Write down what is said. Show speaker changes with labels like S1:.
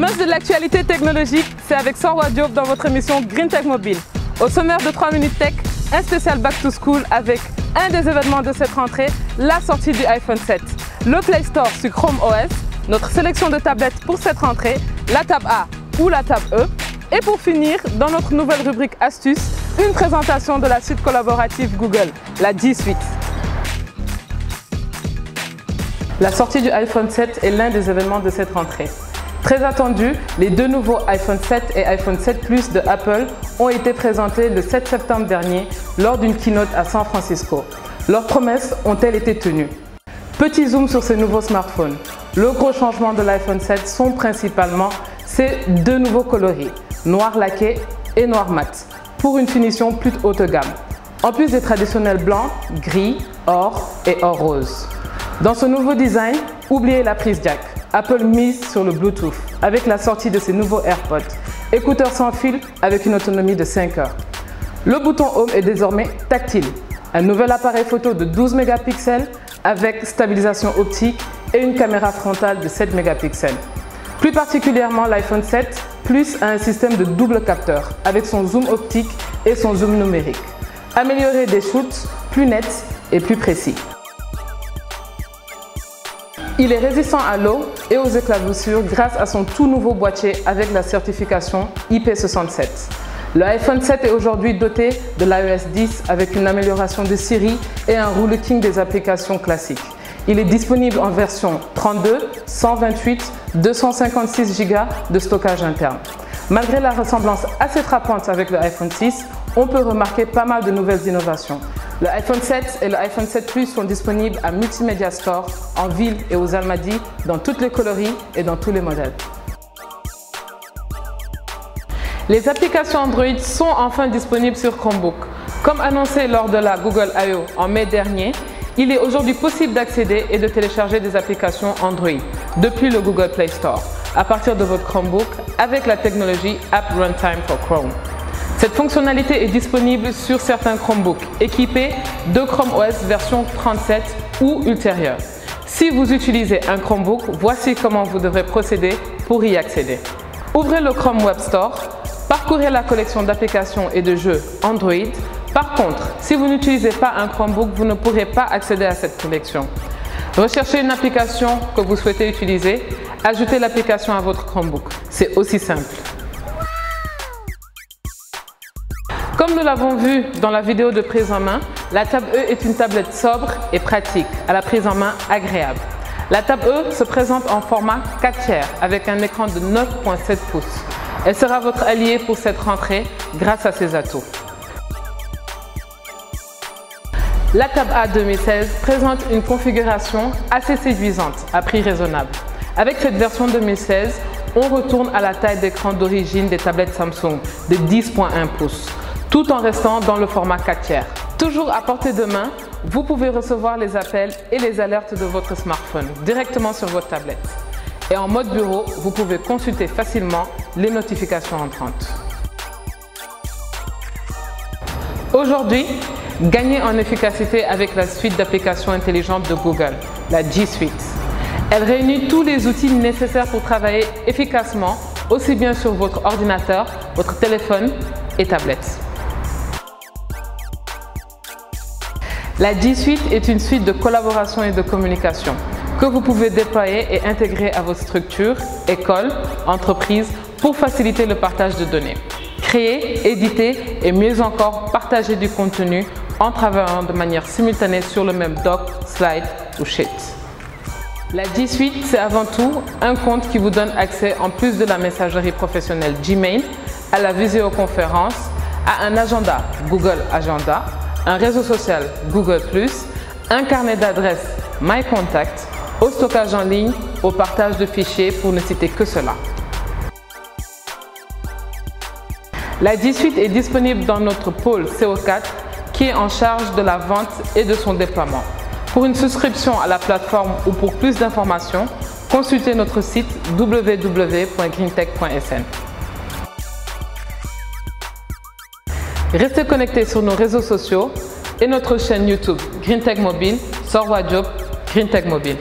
S1: buzz de l'actualité technologique, c'est avec Sorwa Diop dans votre émission Green Tech Mobile. Au sommaire de 3 minutes tech, un spécial Back to School avec un des événements de cette rentrée, la sortie du iPhone 7, le Play Store sur Chrome OS, notre sélection de tablettes pour cette rentrée, la Tab A ou la Tab E, et pour finir, dans notre nouvelle rubrique Astuces, une présentation de la suite collaborative Google, la G Suite. La sortie du iPhone 7 est l'un des événements de cette rentrée. Très attendu, les deux nouveaux iPhone 7 et iPhone 7 Plus de Apple ont été présentés le 7 septembre dernier lors d'une keynote à San Francisco. Leurs promesses ont-elles été tenues? Petit zoom sur ces nouveaux smartphones. Le gros changement de l'iPhone 7 sont principalement ces deux nouveaux coloris, noir laqué et noir mat, pour une finition plus haute gamme, en plus des traditionnels blancs, gris, or et or rose. Dans ce nouveau design, oubliez la prise jack. Apple mise sur le Bluetooth avec la sortie de ses nouveaux AirPods, écouteurs sans fil avec une autonomie de 5 heures. Le bouton Home est désormais tactile. Un nouvel appareil photo de 12 mégapixels avec stabilisation optique et une caméra frontale de 7 mégapixels. Plus particulièrement, l'iPhone 7 Plus a un système de double capteur avec son zoom optique et son zoom numérique. Améliorer des shoots plus nets et plus précis. Il est résistant à l'eau et aux éclaboussures grâce à son tout nouveau boîtier avec la certification IP67. Le iPhone 7 est aujourd'hui doté de l'iOS 10 avec une amélioration de Siri et un relooking des applications classiques. Il est disponible en version 32, 128, 256 Go de stockage interne. Malgré la ressemblance assez frappante avec le iPhone 6, on peut remarquer pas mal de nouvelles innovations. Le iPhone 7 et le iPhone 7 Plus sont disponibles à Multimedia Store, en ville et aux Almadies, dans toutes les coloris et dans tous les modèles. Les applications Android sont enfin disponibles sur Chromebook. Comme annoncé lors de la Google I/O en mai dernier, il est aujourd'hui possible d'accéder et de télécharger des applications Android depuis le Google Play Store à partir de votre Chromebook avec la technologie App Runtime for Chrome. Cette fonctionnalité est disponible sur certains Chromebooks équipés de Chrome OS version 37 ou ultérieure. Si vous utilisez un Chromebook, voici comment vous devrez procéder pour y accéder. Ouvrez le Chrome Web Store, parcourez la collection d'applications et de jeux Android. Par contre, si vous n'utilisez pas un Chromebook, vous ne pourrez pas accéder à cette collection. Recherchez une application que vous souhaitez utiliser, ajoutez l'application à votre Chromebook. C'est aussi simple. Comme nous l'avons vu dans la vidéo de prise en main, la Tab E est une tablette sobre et pratique, à la prise en main agréable. La Tab E se présente en format 4/3 avec un écran de 9,7 pouces. Elle sera votre alliée pour cette rentrée grâce à ses atouts. La Tab A 2016 présente une configuration assez séduisante à prix raisonnable. Avec cette version 2016, on retourne à la taille d'écran d'origine des tablettes Samsung de 10,1 pouces. Tout en restant dans le format 4/3. Toujours à portée de main, vous pouvez recevoir les appels et les alertes de votre smartphone directement sur votre tablette. Et en mode bureau, vous pouvez consulter facilement les notifications entrantes. Aujourd'hui, gagnez en efficacité avec la suite d'applications intelligentes de Google, la G Suite. Elle réunit tous les outils nécessaires pour travailler efficacement, aussi bien sur votre ordinateur, votre téléphone et tablette. La G Suite est une suite de collaboration et de communication que vous pouvez déployer et intégrer à votre structure, école, entreprise pour faciliter le partage de données. Créer, éditer et mieux encore partager du contenu en travaillant de manière simultanée sur le même doc, slide ou sheet. La G Suite, c'est avant tout un compte qui vous donne accès, en plus de la messagerie professionnelle Gmail, à la visioconférence, à un agenda Google Agenda, un réseau social Google+, un carnet d'adresses MyContact, au stockage en ligne, au partage de fichiers pour ne citer que cela. La G Suite est disponible dans notre pôle CO4 qui est en charge de la vente et de son déploiement. Pour une souscription à la plateforme ou pour plus d'informations, consultez notre site www.greentech.sn. Restez connectés sur nos réseaux sociaux et notre chaîne YouTube Green Tech Mobile, Sorwa Diop, Green Tech Mobile.